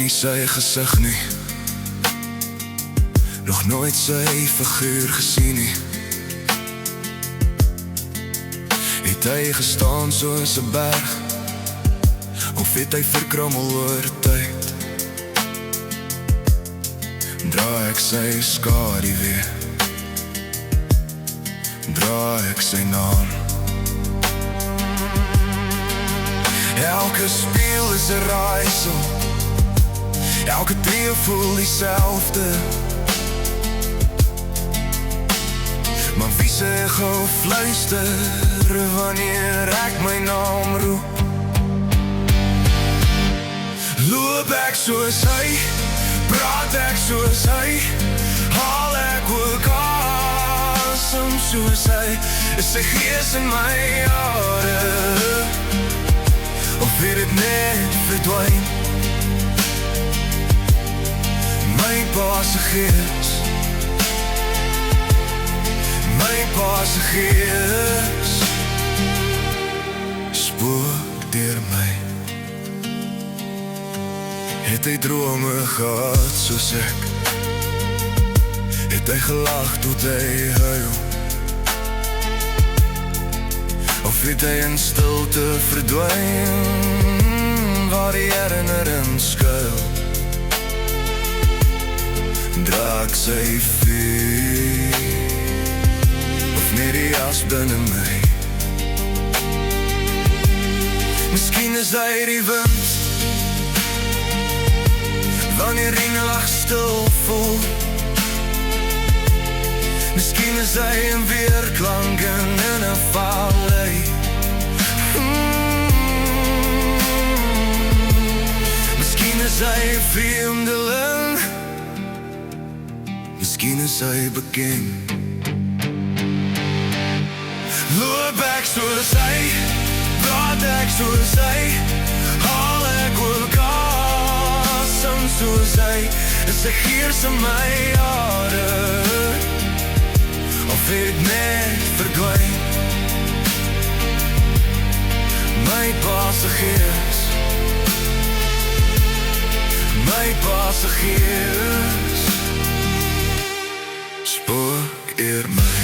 nie sy gesig nie, nog nooit sy figuur gesien nie. Het hy gestaan soos 'n berg, of het hy verkrummel oor tyd? Dra ek sy skaduwee, dra ek sy naam. Elke spieël is 'n raaisel, elke tree voel dieselfde. Maar wie sê gou fluister wanneer ek my naam roep? Loop ek soos hy, praat ek soos hy, haal ek ook asem soos hy? Is sy gees in my jare, of het het net verdwyn? My pa se gees, my pa se gees, spook deur my. Het hy drome gehad soos ek? Het hy gelag tot hy huil? Of het hy in stilte verdwyn, waar die herinnering skuil? Dra ek sy vuur, of net die as binne my? Miskien is hy die wind, wanneer ringelag stil voel. Miskien is hy 'n weerklank in 'n vallei. Miskien is hy 'n vreemdeling, miskien is hy bekend. Loop ek soos hy, praat ek soos hy, haal ek ook asem soos hy? Is sy gees in my jare, of het ek net verdwyn? My pa se gees, my pa se gees, spook eer my.